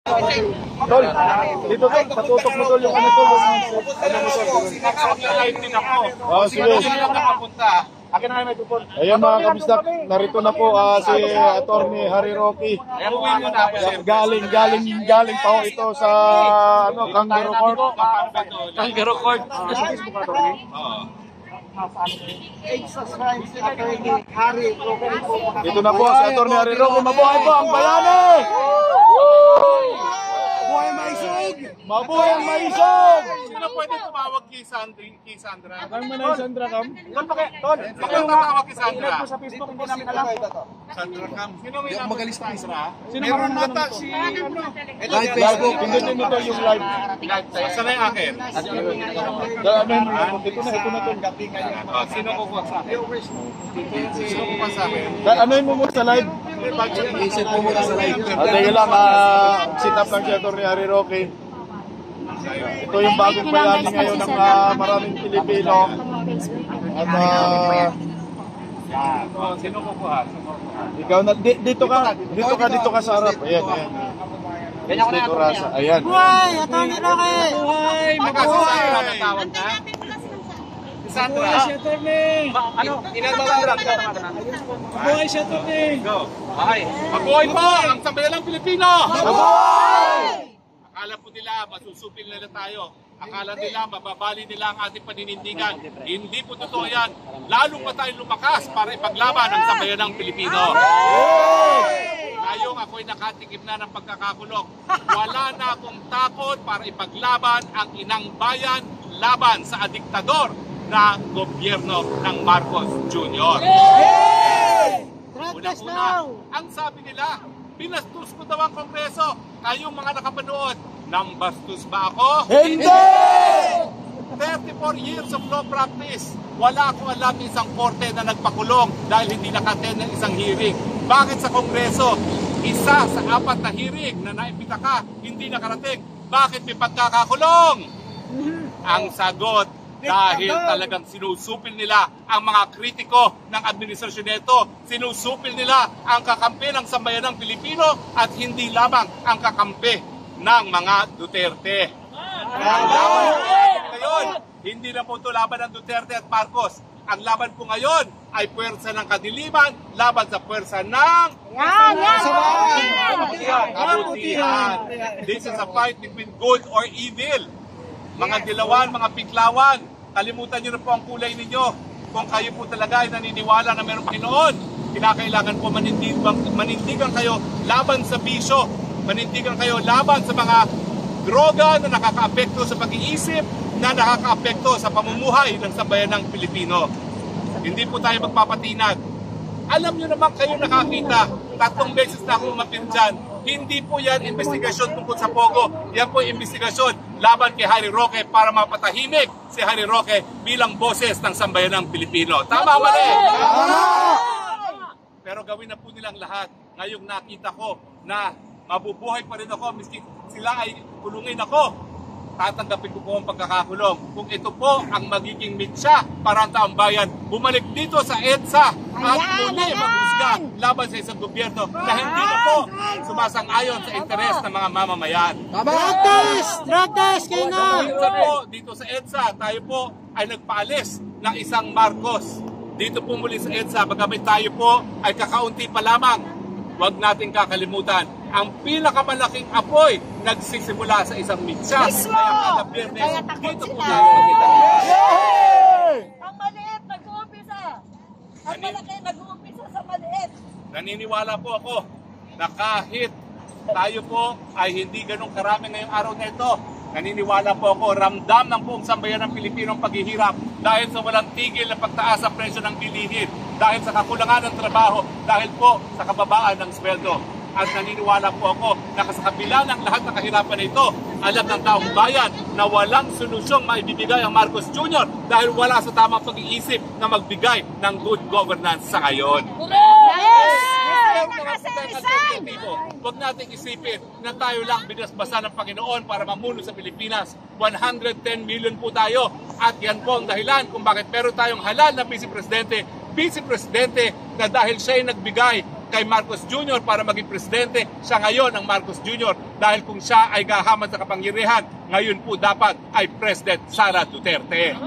Tol, dito tol, patutok mo tol yung ano tol. Nakakapag-live din ako. Oh, sige. Sino lang nakapunta? Akin na may tupon. Ayan mga kabisdak, narito na po si Attorney Harry Roque. Uwi mo na. Galing pa ho ito sa Kangaroo Court. Kangaroo Court. Dito na po si Attorney Harry Roque. Mabuhay po ang bayani! Buhay maisog! Mabuhay ang maisog! Sino pwede tumawag kay Sandra? Kami na yung Sandra Cam. Tol, bakit tatawag kay Sandra? Sa Facebook, hindi namin alam. Sandra Cam. Sino may number kay Sandra? Sino marunong nata si live Facebook. Pindutin mo to yung live. Saan na yung akin? Ito na to. Sino kukuha sa akin? Sino kukuha sa akin? Anoin mo muna sa live. Iset mo muna sa live. Teka lang, sit up lang si Attorney Harry Roque. Ito yung bagong bayani ngayon ng maraming Pilipino. At Sino kukuha? ikaw na, dito ka sa harap. Ayan. Dito Rasa. Ayan. Buhay! Attorney Roque! Buhay! Magkasasaya na natawag na? Sandra. Buhay si Attorney! Ilan ba lang? Buhay si Attorney! Go. Okay. Mabuhay po ang sambayalang Pilipino! Mabuhay! Akala po nila masusupil nila tayo. Akala nila mababali nila ang ating paninindigan. Hindi po totoo yan. Lalo pa tayong lumakas para ipaglaban ang sambayanang Pilipino. Ngayong ako'y nakatikim na ng pagkakakulong. Wala na akong takot para ipaglaban ang inang bayan laban sa adiktador na gobyerno ng Marcos Jr. Una-una, ang sabi nila, binastos ko daw ang Kongreso. Kayong mga nakapanood, nambastos ba ako? Hindi! 34 years of law practice. Wala akong alam isang korte na nagpakulong dahil hindi nakaten ng isang hearing. Bakit sa Kongreso, isa sa 4 na hearing na naimbita ka, hindi nakarating? Bakit may pagkakakulong? Ang sagot, dahil talagang sinusupil nila ang mga kritiko ng administrasyon nito. Sinusupil nila ang kakampi ng sambayanang Pilipino at hindi lamang ang kakampi ng mga Duterte. Ang laban ngayon, hindi na po ito laban ng Duterte at Marcos. Ang laban po ngayon ay puwersa ng kadiliman laban sa puwersa ng kabutihan. This is a fight between good or evil. Mga dilawan, mga piklawan, kalimutan nyo na po ang kulay ninyo. Kung kayo po talaga ay naniniwala na mayroong Panginoon, kinakailangan po manindigan kayo laban sa bisyo, manindigan kayo laban sa mga droga na nakakaapekto sa pag-iisip, na nakakaapekto sa pamumuhay ng sambayanang Pilipino. Hindi po tayo magpapatinag. Alam nyo naman kayo nakakita, 3 beses na akong umapil dyan. Hindi po yan investigasyon tungkol sa Pogo. Yan po investigasyon laban kay Harry Roque para mapatahimik si Harry Roque bilang boses ng sambayanang Pilipino. Tama o mali? Pero gawin na po nilang lahat. Ngayong nakita ko na mabubuhay pa rin ako, miski sila ay kulungin ako, tatanggapin ko po ang pagkakakulong. Kung ito po ang magiging mitsa para ang taong bayan, bumalik dito sa EDSA at muli maghusga laban sa isang gobyerno na hindi na po sumasang-ayon sa interes ng mga mamamayan. Drug test! Kayo na! Minsan po, dito sa EDSA, tayo po ay nagpaalis ng isang Marcos. Dito po muli sa EDSA, bagamit tayo po ay kakaunti pa lamang. Huwag natin kakalimutan, ang pinakamalaking apoy nagsisimula sa isang mitsa. Kaya kada Biyernes, dito po tayo nakita. Ang maliit, nag-uumpisa. Ang malaki, nag-uumpisa sa maliit. Naniniwala po ako na kahit tayo po ay hindi ganun karami ngayong araw na ito, naniniwala po ako, ramdam ng buong sambayan ng Pilipino ang paghihirap dahil sa walang tigil na pagtaas sa presyo ng bilihin, dahil sa kakulangan ng trabaho, dahil po sa kababaan ng sweldo. At naniniwala po ako na sa kabila ng lahat ng kahirapan na ito, alam ng taong bayan na walang solusyong maibibigay ang Marcos Jr. dahil wala sa tamang pag-iisip na magbigay ng good governance sa ngayon. Huwag nating isipin na tayo lang binasbasa ng Panginoon para mamuno sa Pilipinas. 110 million po tayo at yan po ang dahilan kung bakit meron tayong halal na Vice Presidente na dahil siya ay nagbigay kay Marcos Jr. para maging presidente, siya ngayon ang Marcos Jr. Dahil kung siya ay gahamad sa kapangyarihan, ngayon po dapat ay President Sara Duterte.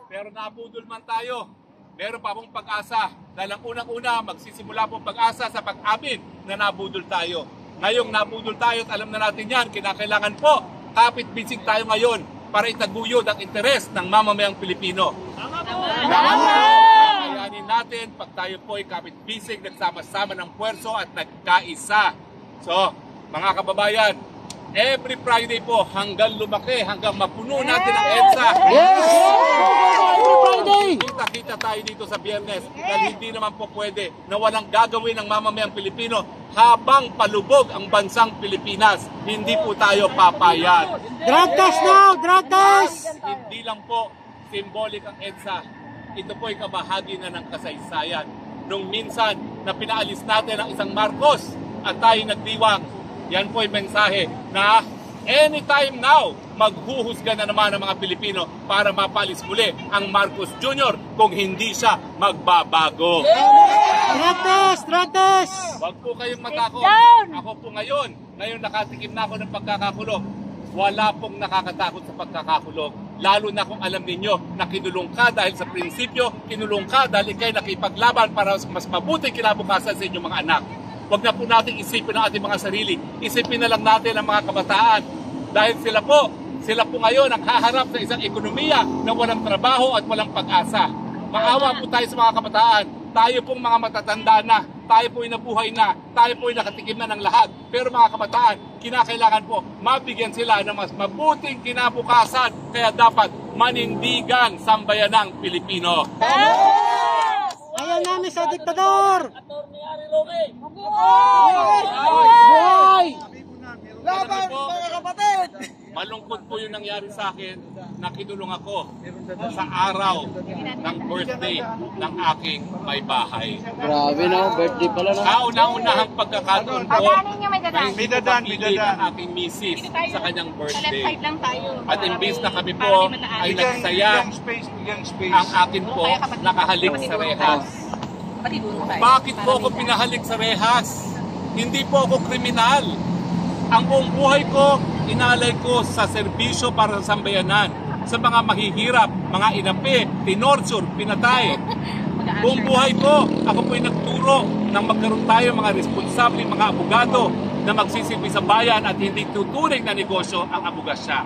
Pero nabudol man tayo, meron pa pong pag-asa. Dahil ang unang-una, magsisimula pong pag-asa sa pag-amin na nabudol tayo. Ngayong nabudol tayo at alam na natin yan, kinakailangan po, kapit-bisig tayo ngayon para itaguyod ang interes ng mamamayang Pilipino. Kakayanin natin pag tayo po ay kapit-bisig, nagsama-sama ng puwerso at nagkaisa. So, mga kababayan, every Friday po hanggang lumaki, hanggang mapuno natin ang EDSA. Kita-kita tayo dito sa Biyernes dahil hindi naman po pwede na walang gagawin ng mamamayang Pilipino habang palubog ang bansang Pilipinas. Hindi po tayo papayag. Drug test now! Drug test! Hindi lang po symbolic ang EDSA. Ito po ay kabahagi na ng kasaysayan. Nung minsan na pinaalis natin ang isang Marcos at tayo nagdiwang, yan po ay mensahe na anytime now, maghuhusga na naman ang mga Pilipino para mapalis muli ang Marcos Jr. kung hindi siya magbabago. Drug test! Drug test! Huwag po kayong matakot. Ako po ngayon nakatikim na ako ng pagkakakulong. Wala pong nakakatakot sa pagkakakulong. Lalo na kung alam ninyo na kinulong ka dahil sa prinsipyo, kinulong ka dahil ikay nakipaglaban para mas mabuting kinabukasan sa inyong mga anak. Huwag na po natin isipin ang ating mga sarili. Isipin na lang natin ang mga kabataan. Dahil sila po ngayon ang haharap sa isang ekonomiya na walang trabaho at walang pag-asa. Maawa po tayo sa mga kabataan. Tayo pong mga matatanda na. Tayo po ay nabuhay na. Tayo po ay nakatikim na ng lahat. Pero mga kabataan, kinakailangan po mabigyan sila ng mas mabuting kinabukasan. Kaya dapat manindigan sambayanang Pilipino. Ayaw namin sa diktador! Laban, mga kapatid! Malungkot po yung nangyari sa akin na kinulong ako sa araw ng birthday ng aking may bahay. Grabe na, birthday pala na. Kauna-unahang pagkakataon ko May dadaan. ang aking misis sa kanyang birthday. Side lang tayo. At imbis na kami po ay nagsaya, ang akin po nakahalik sa rehas. Bakit po ako pinahalik sa rehas? Hindi po ako kriminal. Ang buong buhay ko, inalay ko sa serbisyo para sa sambayanan, sa mga mahihirap, mga inapi, tinorture, pinatay. Buong buhay ko, ako po'y nagturo nang magkaroon tayo mga responsable, mga abogado na magsisilbi sa bayan at hindi tuturing na negosyo ang abogasya.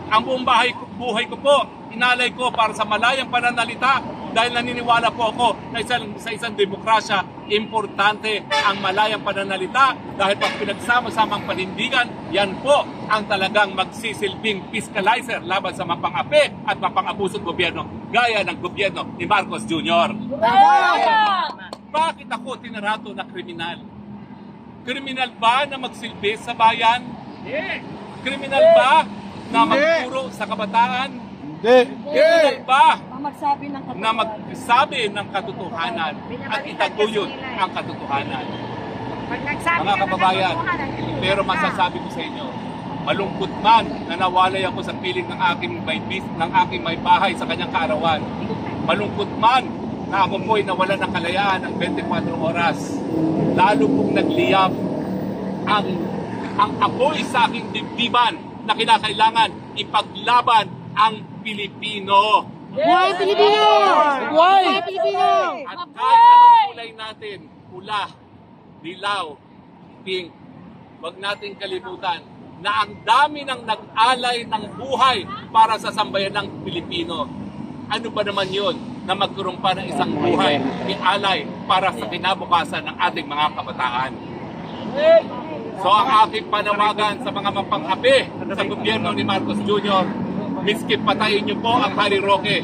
Ang buong buhay ko po, inalay ko para sa malayang pananalita dahil naniniwala po ako na sa isang demokrasya, importante ang malayang pananalita dahil pag pinagsama-samang panindigan, yan po ang talagang magsisilbing fiscalizer laban sa mapang-api at mapang-abusong gobyerno gaya ng gobyerno ni Marcos Jr. Bakit ako tinarato na kriminal? Kriminal ba na magsilbi sa bayan? Kriminal ba na magturo sa kabataan? Kriminal ba na magsabi ng katotohanan at itaguyod ang katotohanan? Mga kababayan, pero masasabi ko sa inyo, malungkot man na nawalay ako sa piling ng aking may bahay sa kanyang kaarawan. Malungkot man na ako po'y nawala ng kalayaan ng 24 oras. Lalo pong nagliyab ang apoy sa aking dibdiban na kinakailangan ipaglaban ang Pilipino. Buhay Pilipino! Buhay Pilipino! At kahit anong kulay natin, pula, dilaw, pink, huwag natin kalimutan na ang dami ng nag-alay ng buhay para sa sambayan ng Pilipino. Ano ba naman yun na magkaroon pa ng isang buhay i-alay para sa kinabukasan ng ating mga kabataan? So ang aking panawagan sa mga mapang-api sa gobyerno ni Marcos Jr., miski patayin niyo po ang Harry Roque,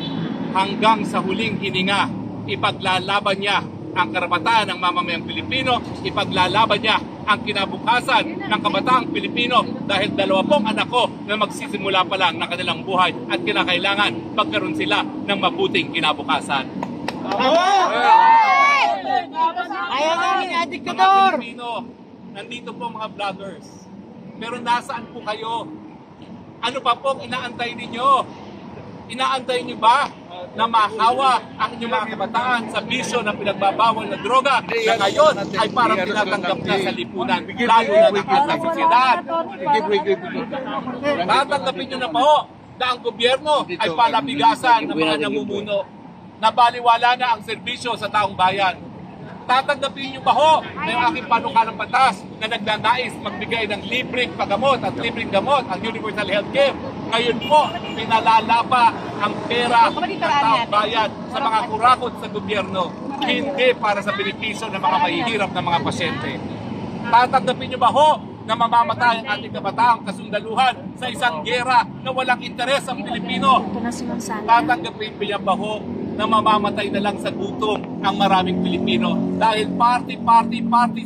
hanggang sa huling hininga, ipaglalaban niya ang karapatan ng mamamayang Pilipino, ipaglalaban niya ang kinabukasan ng kabataang Pilipino dahil dalawa pong anak ko na magsisimula pa lang ng kanilang buhay at kinakailangan magkaroon sila ng mabuting kinabukasan. Ayaw namin sa Mga diktador! Pilipino, nandito po mga vloggers. Pero nasaan po kayo? Ano pa po inaantay ninyo? Inaantay niyo ba na mahawa ang inyong mga kabataan sa bisyo ng pinagbabawal na droga na ngayon ay parang tinatanggap na sa lipunan, lalo na ng ating sosyedad. Tatanggapin nyo na po na ang gobyerno ay palabigasan ng mga namumuno na baliwala na ang serbisyo sa taong bayan. Tatanggapin niyo ba ho na yung aking panukalang batas na nagnanais magbigay ng libreng paggamot at libreng gamot ang universal healthcare? Ngayon po, pinalala pa ang pera ng taong bayan sa mga kurakot sa gobyerno, hindi para sa benepisyo ng mga mahihirap na mga pasyente. Tatanggapin niyo ba ho na mamamatay ang ating kabataang kasundaluhan sa isang gera na walang interes ang Pilipino? Tatanggapin niya ba ho na mamamatay na lang sa gutom ang maraming Pilipino dahil party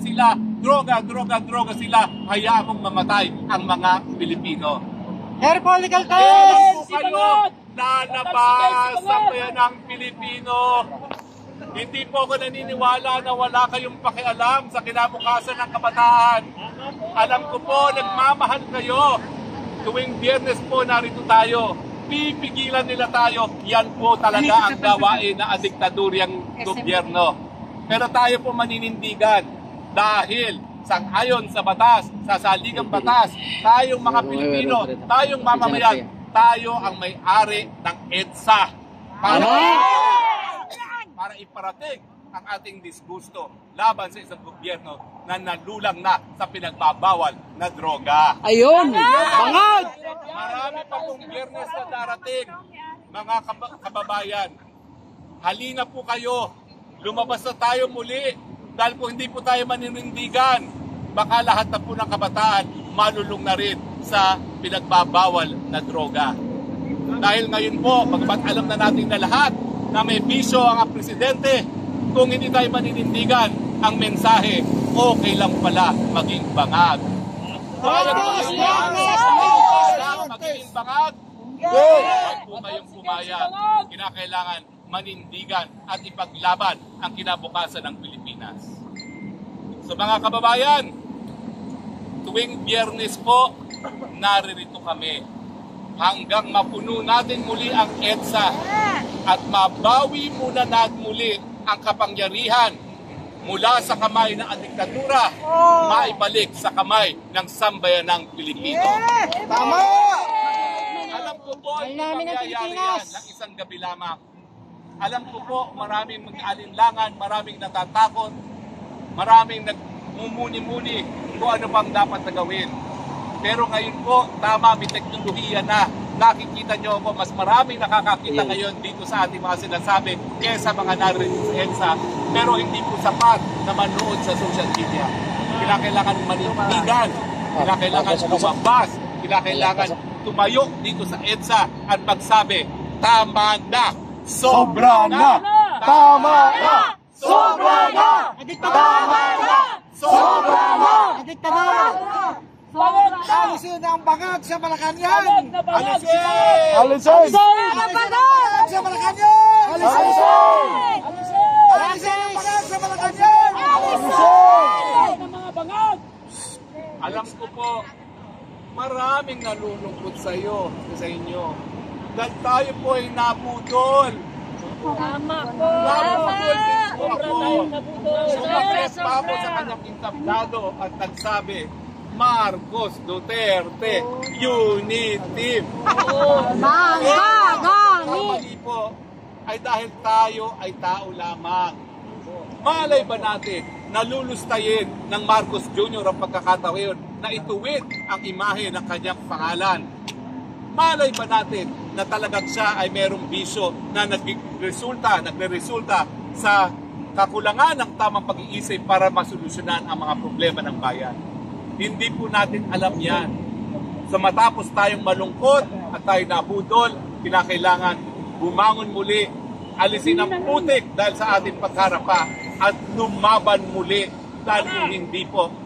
sila, droga sila, hayaan mong mamatay ang mga Pilipino. Air political Kailan test! po kayo lalabas sa bayanang Pilipino? Hindi po ako naniniwala na wala kayong pakialam sa kinabukasan ng kabataan. Alam ko po, nagmamahal kayo. Tuwing Biyernes po narito tayo. Pipigilan nila tayo. Yan po talaga ang gawain na diktadoryang gobyerno. Pero tayo po maninindigan dahil sang-ayon sa batas, sa saligang batas, tayong mga Pilipino, tayong mamamayan, tayo ang may-ari ng EDSA para iparating ang ating disgusto laban sa isang gobyerno na nalulang na sa pinagbabawal na droga. Ayun! Bangag! Marami pa pong Biyernes na darating, mga kababayan. Halina po kayo, lumabas na tayo muli dahil po hindi po tayo maninindigan. Baka lahat na po ng kabataan malulung na rin sa pinagbabawal na droga. Dahil ngayon po, bagamat alam na natin na lahat na may bisyo ang presidente, kung hindi tayo maninindigan ang mensahe, okay lang pala maging bangag. Kaya magiging bangag, huwag po kayong pumayag. Kinakailangan manindigan at ipaglaban ang kinabukasan ng Pilipinas. So mga kababayan, tuwing Biyernes po, naririto kami hanggang mapuno natin muli ang EDSA at mabawi muna natin muli ang kapangyarihan mula sa kamay ng diktatura, maibalik sa kamay ng sambayanang Pilipino. Tama! Alam ko po, hindi mangyayari yan ng isang gabi lamang. Alam ko po, maraming mag-alinlangan, maraming natatakot, maraming nagmumuni-muni kung ano pang dapat na gawin. Pero ngayon po, tama, may teknolohiya na. Nakikita nyo ako, mas maraming nakakakita ngayon dito sa ating mga sinasabi kaysa mga naririnig sa EDSA. Pero hindi po sapat na manood sa social media. Kailangan manindigan, kailangan lumabas, kailangan tumayo dito sa EDSA at magsabi, tama na! Sobra na! Tama na! Sobra na! Tama na! Sobra na! Alisin ang bangag sa Malacanang! Alisin! Alisin! Ang bangag sa Malacanang! Alisin! Alisin ang bangag sa Malacanang! Alam ko po, maraming nalulungkot sa inyo. Dahil tayo po ay nabudol. Tama po. Nabudol din po ako. Sumakit pa ako sa kanyang entablado at nagsabi, Marcos Duterte, Unity. Mali po ay dahil tayo ay tao lamang. Malay ba natin nalulustayin ng Marcos Jr. ang pagkakataon na ituwid ang imahe ng kanyang pangalan? Malay ba natin na talagang siya ay merong bisyo na nagre-resulta sa kakulangan ng tamang pag-iisip para masolusyonan ang mga problema ng bayan? Hindi po natin alam yan. So matapos tayong malungkot at tayo nabudol, kinakailangan bumangon muli, alisin ang putik dahil sa ating pagharapa at lumaban muli dahil kung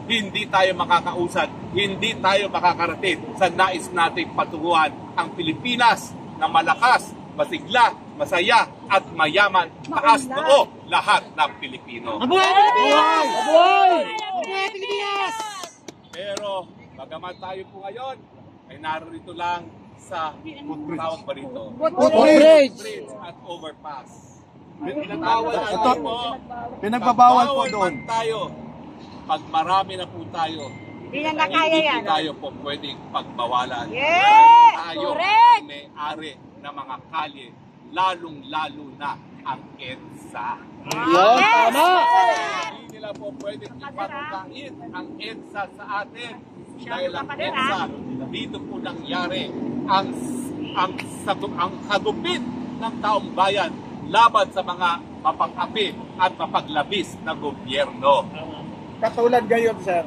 hindi tayo makakausad, hindi tayo makakarating sa nais nating patunguhan ang Pilipinas na malakas, masigla, masaya at mayaman, taas noo lahat ng Pilipino. Mabuhay Pilipinas! Mabuhay Pilipinas! Pero bagaman tayo po ngayon ay narito lang sa tawag pa rito? Footbridge. Bridge at overpass. Ito, pinagbabawal po Bawal doon. man tayo. Pag marami na po tayo, Hindi na nakaya hindi yan. po tayo po pwedeng pagbawalan. Yeah! Tayo Correct! ang may-ari ng mga kalye, lalong-lalo na ang EDSA. Yan, tama. Hindi nila po pwedeng ipatungkain ang EDSA sa atin. Dahil ang EDSA, dito po nangyari ang kagupit ng taong bayan laban sa mga mapang-api at mapaglabis na gobyerno. Katulad ngayon, sir.